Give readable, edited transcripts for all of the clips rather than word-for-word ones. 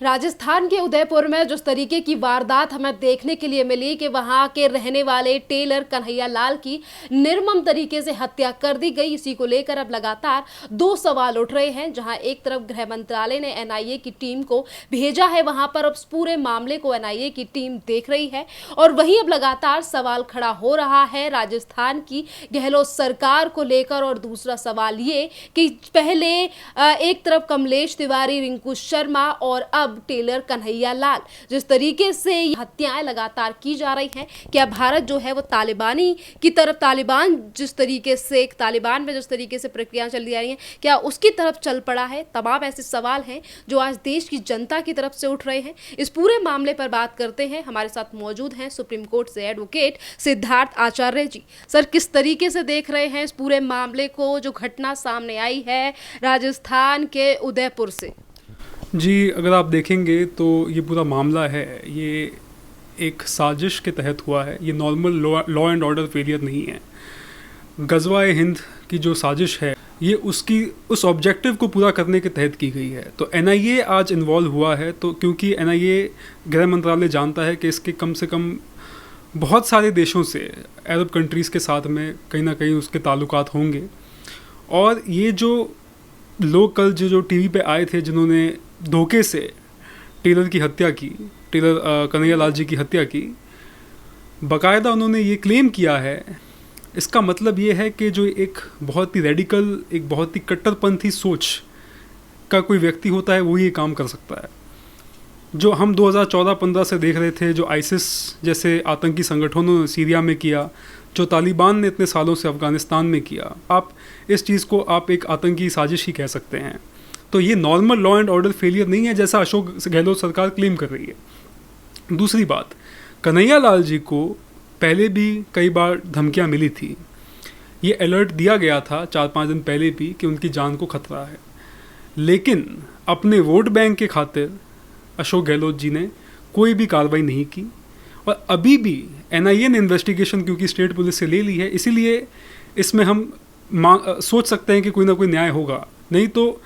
राजस्थान के उदयपुर में जिस तरीके की वारदात हमें देखने के लिए मिली कि वहां के रहने वाले टेलर कन्हैया लाल की निर्मम तरीके से हत्या कर दी गई, इसी को लेकर अब लगातार दो सवाल उठ रहे हैं। जहां एक तरफ गृह मंत्रालय ने एनआईए की टीम को भेजा है, वहां पर अब पूरे मामले को एनआईए की टीम देख रही है, और वहीं अब लगातार सवाल खड़ा हो रहा है राजस्थान की गहलोत सरकार को लेकर। और दूसरा सवाल ये कि पहले एक तरफ कमलेश तिवारी, रिंकू शर्मा और अब टेलर कन्हैया लाल, जिस तरीके से हत्याएं लगातार की जा रही हैं, क्या भारत जो है वो तालिबानी की तरफ, तालिबान जिस तरीके से तालिबान में जिस तरीके से प्रक्रियाएं चल रही हैं, क्या उसकी तरफ चल पड़ा है? तमाम ऐसे सवाल हैं जो आज देश की जनता की तरफ से उठ रहे हैं। इस पूरे मामले पर बात करते हैं। हमारे साथ मौजूद हैं सुप्रीम कोर्ट से एडवोकेट सिद्धार्थ आचार्य जी। सर, किस तरीके से देख रहे हैं इस पूरे मामले को, जो घटना सामने आई है राजस्थान के उदयपुर से? जी, अगर आप देखेंगे तो ये पूरा मामला है, ये एक साजिश के तहत हुआ है। ये normal law and order failure नहीं है। गज़वा-ए हिंद की जो साजिश है, ये उस ऑब्जेक्टिव को पूरा करने के तहत की गई है। तो एनआईए आज इन्वॉल्व हुआ है, तो क्योंकि एनआईए, गृह मंत्रालय जानता है कि इसके कम से कम बहुत सारे देशों से, अरब कंट्रीज़ के साथ में कहीं ना कहीं उसके ताल्लुकात होंगे। और ये जो लोग कल जो टीवी पे आए थे, जिन्होंने धोखे से टेलर की हत्या की, टेलर कन्हैया लाल जी की हत्या की, बाकायदा उन्होंने ये क्लेम किया है। इसका मतलब ये है कि जो एक बहुत ही रेडिकल, एक बहुत ही कट्टरपंथी सोच का कोई व्यक्ति होता है, वो ये काम कर सकता है। जो हम 2014-15 से देख रहे थे, जो आईसिस जैसे आतंकी संगठनों ने सीरिया में किया, जो तालिबान ने इतने सालों से अफ़गानिस्तान में किया, आप इस चीज़ को आप एक आतंकी साजिश ही कह सकते हैं। तो ये normal law and order failure नहीं है, जैसा अशोक गहलोत सरकार क्लेम कर रही है। दूसरी बात, कन्हैया लाल जी को पहले भी कई बार धमकियां मिली थी। ये अलर्ट दिया गया था 4-5 दिन पहले भी कि उनकी जान को खतरा है, लेकिन अपने वोट बैंक के खातिर अशोक गहलोत जी ने कोई भी कार्रवाई नहीं की। और अभी भी एनआईए ने इन्वेस्टिगेशन क्योंकि स्टेट पुलिस से ले ली है, इसीलिए इसमें हम सोच सकते हैं कि कोई ना कोई न्याय होगा। नहीं तो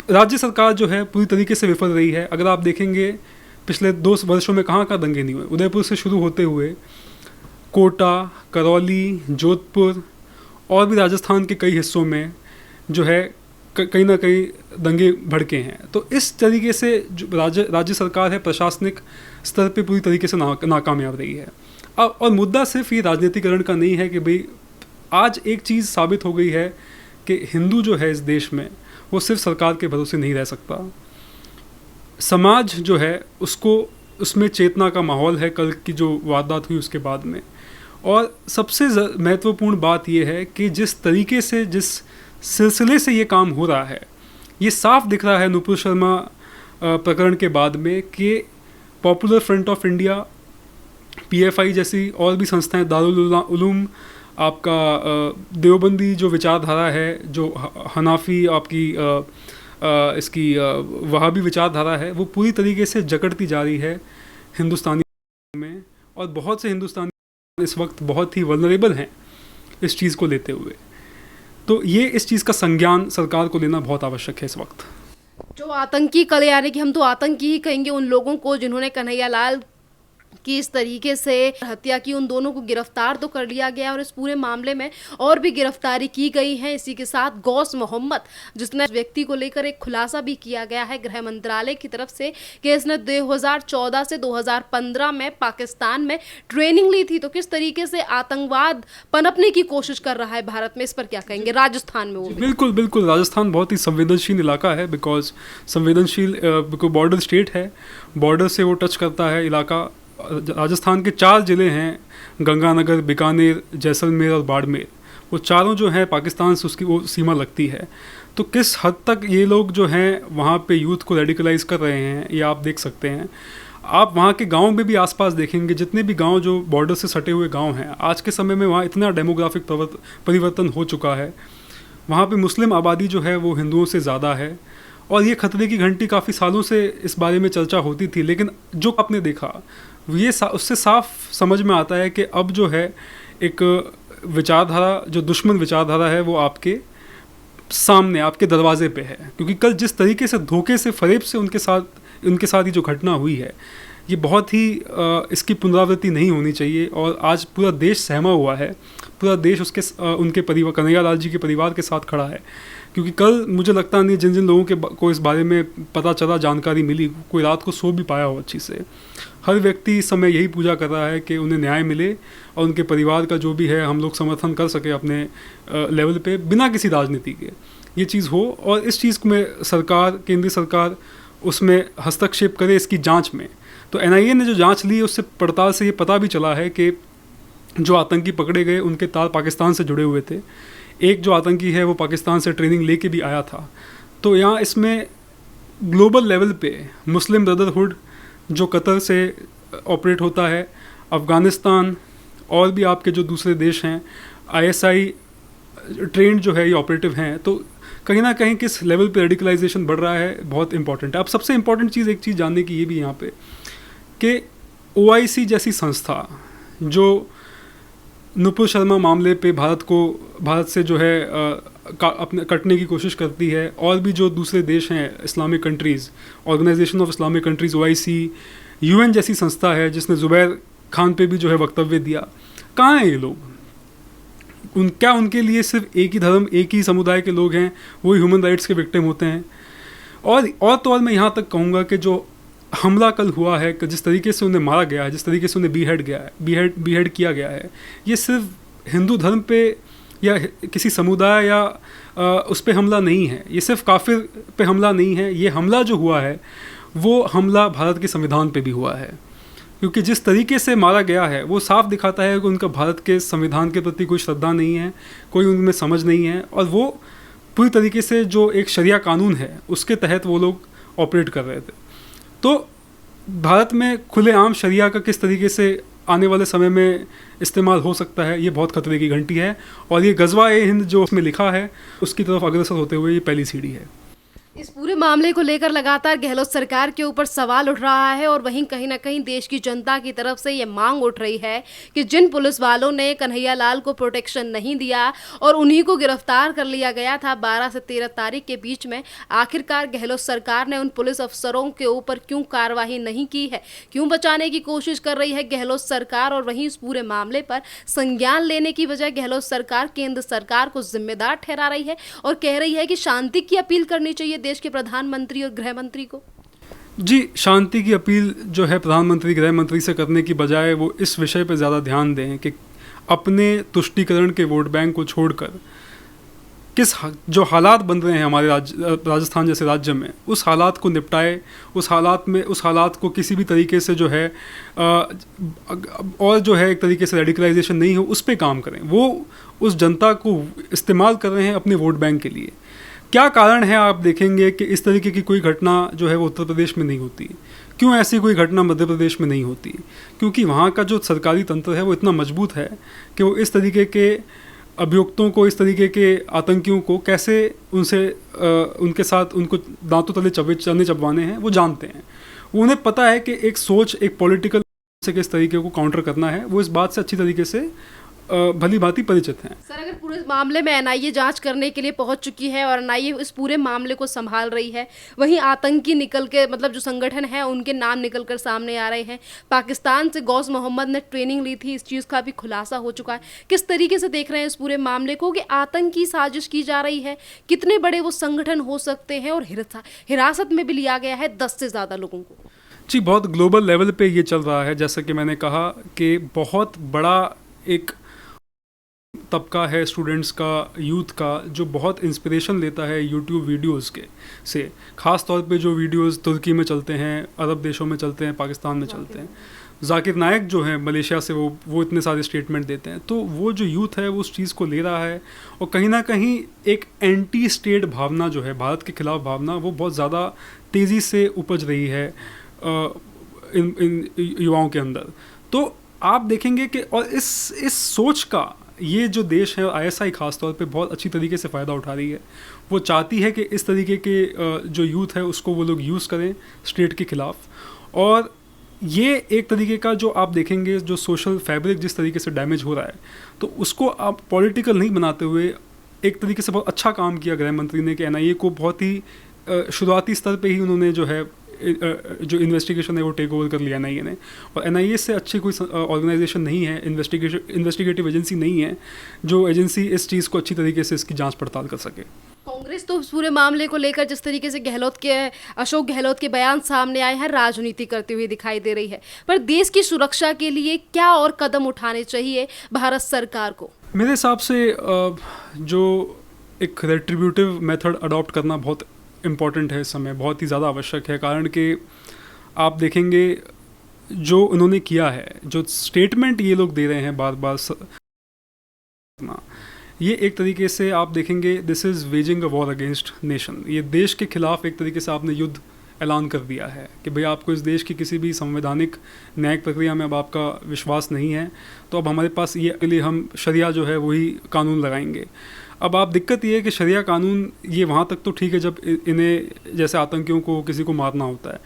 राज्य सरकार जो है पूरी तरीके से विफल रही है। अगर आप देखेंगे पिछले 2 वर्षों में कहाँ दंगे नहीं हुए, उदयपुर से शुरू होते हुए कोटा, करौली, जोधपुर और भी राजस्थान के कई हिस्सों में जो है कहीं ना कहीं दंगे भड़के हैं। तो इस तरीके से जो राज्य सरकार है, प्रशासनिक स्तर पे पूरी तरीके से नाकामयाब रही है। और मुद्दा सिर्फ ये राजनीतिकरण का नहीं है कि भाई आज एक चीज़ साबित हो गई है कि हिंदू जो है इस देश में, वो सिर्फ सरकार के भरोसे नहीं रह सकता। समाज जो है उसको, उसमें चेतना का माहौल है कल की जो वारदात हुई उसके बाद में। और सबसे महत्वपूर्ण बात यह है कि जिस तरीके से, जिस सिलसिले से ये काम हो रहा है, ये साफ दिख रहा है नुपुर शर्मा प्रकरण के बाद में कि popular front of India, PFI जैसी और भी संस्थाएं, दारुल उलूम, आपका देवबंदी जो विचारधारा है, जो हनाफी आपकी इसकी वहाबी विचारधारा है, वो पूरी तरीके से जकड़ती जा रही है हिंदुस्तानी में। और बहुत से हिंदुस्तानी इस वक्त बहुत ही वल्नरेबल हैं इस चीज़ को लेते हुए। तो ये इस चीज़ का संज्ञान सरकार को लेना बहुत आवश्यक है इस वक्त। जो आतंकी कले, यानी कि हम तो आतंकी ही कहेंगे उन लोगों को जिन्होंने कन्हैया लाल कि इस तरीके से हत्या की, उन दोनों को गिरफ्तार तो कर लिया गया और इस पूरे मामले में और भी गिरफ्तारी की गई है। इसी के साथ गौस मोहम्मद, जिसने व्यक्ति को लेकर एक खुलासा भी किया गया है गृह मंत्रालय की तरफ से कि इसने 2014 से 2015 में पाकिस्तान में ट्रेनिंग ली थी। तो किस तरीके से आतंकवाद पनपने की कोशिश कर रहा है भारत में, इस पर क्या कहेंगे? राजस्थान में वो बिल्कुल बिल्कुल, राजस्थान बहुत ही संवेदनशील इलाका है, बिकॉज संवेदनशील बॉर्डर स्टेट है, बॉर्डर से वो टच करता है इलाका। राजस्थान के 4 ज़िले हैं, गंगानगर, बीकानेर, जैसलमेर और बाड़मेर। वो चारों जो हैं पाकिस्तान से उसकी वो सीमा लगती है। तो किस हद तक ये लोग जो हैं वहाँ पे यूथ को रेडिकलाइज कर रहे हैं, ये आप देख सकते हैं। आप वहाँ के गांव में भी आसपास देखेंगे, जितने भी गांव जो बॉर्डर से सटे हुए गांव हैं, आज के समय में वहाँ इतना डेमोग्राफिक परिवर्तन हो चुका है। वहाँ पे मुस्लिम आबादी जो है वो हिंदुओं से ज़्यादा है। और ये खतरे की घंटी काफ़ी सालों से इस बारे में चर्चा होती थी, लेकिन जो आपने देखा ये उससे साफ समझ में आता है कि अब जो है एक विचारधारा, जो दुश्मन विचारधारा है, वो आपके सामने, आपके दरवाजे पे है। क्योंकि कल जिस तरीके से धोखे से, फरेब से उनके साथ उनके साथ ही जो घटना हुई है, ये बहुत ही इसकी पुनरावृत्ति नहीं होनी चाहिए। और आज पूरा देश सहमा हुआ है, पूरा देश उनके परिवार, कन्हैया लाल जी के परिवार के साथ खड़ा है। क्योंकि कल मुझे लगता नहीं जिन जिन लोगों को इस बारे में पता चला, जानकारी मिली, कोई रात को सो भी पाया हो अच्छी से। हर व्यक्ति इस समय यही पूजा कर रहा है कि उन्हें न्याय मिले और उनके परिवार का जो भी है हम लोग समर्थन कर सके अपने लेवल पे, बिना किसी राजनीति के ये चीज़ हो। और इस चीज़ में सरकार, केंद्रीय सरकार उसमें हस्तक्षेप करे इसकी जांच में। तो एनआईए ने जो जांच ली है उससे पड़ताल से ये पता भी चला है कि जो आतंकी पकड़े गए उनके तार पाकिस्तान से जुड़े हुए थे। एक जो आतंकी है वो पाकिस्तान से ट्रेनिंग लेके भी आया था। तो यहाँ इसमें ग्लोबल लेवल पे मुस्लिम ब्रदरहुड जो कतर से ऑपरेट होता है, अफ़गानिस्तान और भी आपके जो दूसरे देश हैं, आईएसआई ट्रेंड जो है ये ऑपरेटिव हैं। तो कहीं ना कहीं किस लेवल पे रेडिकलाइजेशन बढ़ रहा है बहुत इंपॉर्टेंट है। अब सबसे इम्पॉर्टेंट चीज़, एक चीज़ जानने की ये भी यहाँ पे कि ओआईसी जैसी संस्था जो नुपुर शर्मा मामले पे भारत से जो है अपने कटने की कोशिश करती है, और भी जो दूसरे देश हैं Islamic countries, organisation of Islamic countries OIC, UN जैसी संस्था है जिसने ज़ुबैर खान पे भी जो है वक्तव्य दिया, कहाँ हैं ये लोग? क्या उनके लिए सिर्फ एक ही धर्म, एक ही समुदाय के लोग हैं, वही ह्यूमन राइट्स के विक्टिम होते हैं? और तो और मैं यहाँ तक कहूँगा कि जो हमला कल हुआ है, कि जिस तरीके से उन्हें मारा गया है, जिस तरीके से उन्हें बीहेड किया गया है, ये सिर्फ हिंदू धर्म पे या किसी समुदाय या उस पे हमला नहीं है, ये सिर्फ काफिर पे हमला नहीं है। ये हमला जो हुआ है वो हमला भारत के संविधान पे भी हुआ है, क्योंकि जिस तरीके से मारा गया है वो साफ दिखाता है कि उनका भारत के संविधान के प्रति कोई श्रद्धा नहीं है, कोई उनमें समझ नहीं है, और वो पूरी तरीके से जो एक शरिया कानून है उसके तहत वो लोग ऑपरेट कर रहे थे। तो भारत में खुलेआम शरिया का किस तरीके से आने वाले समय में इस्तेमाल हो सकता है, ये बहुत खतरे की घंटी है। और ये गज़वा-ए-हिंद जो उसमें लिखा है उसकी तरफ अग्रसर होते हुए ये पहली सीढ़ी है। इस पूरे मामले को लेकर लगातार गहलोत सरकार के ऊपर सवाल उठ रहा है, और वहीं कहीं ना कहीं देश की जनता की तरफ से ये मांग उठ रही है कि जिन पुलिस वालों ने कन्हैया लाल को प्रोटेक्शन नहीं दिया और उन्हीं को गिरफ्तार कर लिया गया था 12 से 13 तारीख के बीच में, आखिरकार गहलोत सरकार ने उन पुलिस अफसरों के ऊपर क्यों कार्रवाई नहीं की है, क्यों बचाने की कोशिश कर रही है गहलोत सरकार। और वहीं इस पूरे मामले पर संज्ञान लेने की बजाय गहलोत सरकार केंद्र सरकार को जिम्मेदार ठहरा रही है और कह रही है कि शांति की अपील करनी चाहिए देश के प्रधानमंत्री और गृह मंत्री को। जी, शांति की अपील जो है प्रधानमंत्री, गृह मंत्री से करने की बजाय वो इस विषय पर ज़्यादा ध्यान दें कि अपने तुष्टीकरण के वोट बैंक को छोड़कर जो हालात बन रहे हैं हमारे राजस्थान जैसे राज्य में, उस हालात को निपटाए, उस हालात को किसी भी तरीके से जो है और जो है एक तरीके से रेडिकलाइजेशन नहीं हो, उस पर काम करें। वो उस जनता को इस्तेमाल कर रहे हैं अपने वोट बैंक के लिए। क्या कारण है आप देखेंगे कि इस तरीके की कोई घटना जो है वो उत्तर प्रदेश में नहीं होती? क्यों ऐसी कोई घटना मध्य प्रदेश में नहीं होती? क्योंकि वहाँ का जो सरकारी तंत्र है वो इतना मजबूत है कि वो इस तरीके के अभियुक्तों को, इस तरीके के आतंकियों को कैसे उनके साथ उनको दांतों तले चने चबवाने हैं वो जानते हैं। उन्हें पता है कि एक सोच, एक पॉलिटिकल से किस तरीके को काउंटर करना है, वो इस बात से अच्छी तरीके से भली भांति परिचित हैं। सर, अगर पूरे मामले में एनआईए जांच करने के लिए पहुंच चुकी है और एनआईए इस पूरे मामले को संभाल रही है, वहीं आतंकी निकल के, मतलब जो संगठन है उनके नाम निकल कर सामने आ रहे हैं, पाकिस्तान से गौस मोहम्मद ने ट्रेनिंग ली थी, इस चीज़ का भी खुलासा हो चुका है, किस तरीके से देख रहे हैं इस पूरे मामले को कि आतंकी साजिश की जा रही है, कितने बड़े वो संगठन हो सकते हैं, और हिरासत में भी लिया गया है 10 से ज़्यादा लोगों को? जी, बहुत ग्लोबल लेवल पे ये चल रहा है। जैसा कि मैंने कहा कि बहुत बड़ा एक तबका है स्टूडेंट्स का, यूथ का, जो बहुत इंस्पिरेशन लेता है यूट्यूब वीडियोस के से, ख़ास तौर पे जो वीडियोस तुर्की में चलते हैं, अरब देशों में चलते हैं, पाकिस्तान में चलते हैं। जाकिर नायक जो है मलेशिया से, वो इतने सारे स्टेटमेंट देते हैं। तो वो जो यूथ है वो उस चीज़ को ले रहा है, और कहीं ना कहीं एक एंटी स्टेट भावना जो है, भारत के खिलाफ भावना, वो बहुत ज़्यादा तेज़ी से उपज रही है इन युवाओं के अंदर। तो आप देखेंगे कि और इस सोच का ये जो देश है, आईएसआई खास तौर पे बहुत अच्छी तरीके से फ़ायदा उठा रही है। वो चाहती है कि इस तरीके के जो यूथ है उसको वो लोग यूज़ करें स्टेट के ख़िलाफ़। और ये एक तरीके का जो आप देखेंगे जो सोशल फैब्रिक जिस तरीके से डैमेज हो रहा है, तो उसको आप पॉलिटिकल नहीं बनाते हुए एक तरीके से बहुत अच्छा काम किया गृह मंत्री ने कि एनआईए को बहुत ही शुरुआती स्तर पे ही उन्होंने जो है जो इन्वेस्टिगेशन है वो टेक ओवर कर लिया एनआईए ने, और एनआईए से अच्छी कोई ऑर्गेनाइजेशन नहीं है, इन्वेस्टिगेटिव एजेंसी नहीं है जो एजेंसी इस चीज़ को अच्छी तरीके से इसकी जांच पड़ताल कर सके। कांग्रेस तो इस पूरे मामले को लेकर जिस तरीके से अशोक गहलोत के बयान सामने आए हैं, राजनीति करती हुई दिखाई दे रही है, पर देश की सुरक्षा के लिए क्या और कदम उठाने चाहिए भारत सरकार को? मेरे हिसाब से जो एक रेट्रीब्यूटिव मेथड अडॉप्ट करना बहुत इम्पॉर्टेंट है इस समय, बहुत ही ज़्यादा आवश्यक है। कारण कि आप देखेंगे जो उन्होंने किया है, जो स्टेटमेंट ये लोग दे रहे हैं बार बार, ये एक तरीके से आप देखेंगे this is waging a war against nation. ये देश के खिलाफ एक तरीके से आपने युद्ध ऐलान कर दिया है कि भाई आपको इस देश की किसी भी संवैधानिक न्यायिक प्रक्रिया में अब आपका विश्वास नहीं है, तो अब हमारे पास ये के लिए हम शरिया जो है वही कानून लगाएंगे। अब आप दिक्कत ये है कि शरिया कानून ये वहाँ तक तो ठीक है जब इन्हें जैसे आतंकियों को किसी को मारना होता है,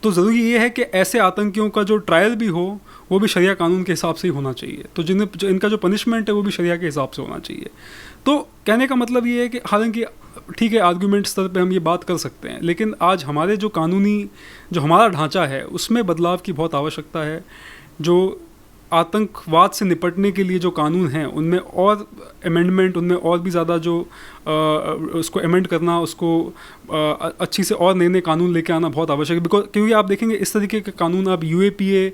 तो ज़रूरी ये है कि ऐसे आतंकियों का जो ट्रायल भी हो वो भी शरिया कानून के हिसाब से ही होना चाहिए, तो जो इनका जो पनिशमेंट है वो भी शरिया के हिसाब से होना चाहिए। तो कहने का मतलब ये है कि हालांकि ठीक है आर्गुमेंट स्तर पे हम ये बात कर सकते हैं, लेकिन आज हमारे जो हमारा ढांचा है उसमें बदलाव की बहुत आवश्यकता है। जो आतंकवाद से निपटने के लिए जो कानून हैं उनमें और अमेंडमेंट, उनमें और भी ज़्यादा जो उसको अमेंड करना, उसको अच्छी से और नए नए कानून लेके आना बहुत आवश्यक है। क्योंकि आप देखेंगे इस तरीके के कानून आप यूएपीए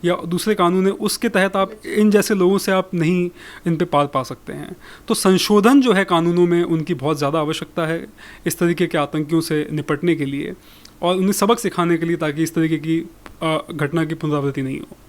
या दूसरे कानून है उसके तहत आप इन जैसे लोगों से आप नहीं इन पे पार पा सकते हैं। तो संशोधन जो है कानूनों में उनकी बहुत ज़्यादा आवश्यकता है इस तरीके के आतंकियों से निपटने के लिए और उन्हें सबक सिखाने के लिए, ताकि इस तरीके की घटना की पुनरावृत्ति नहीं हो।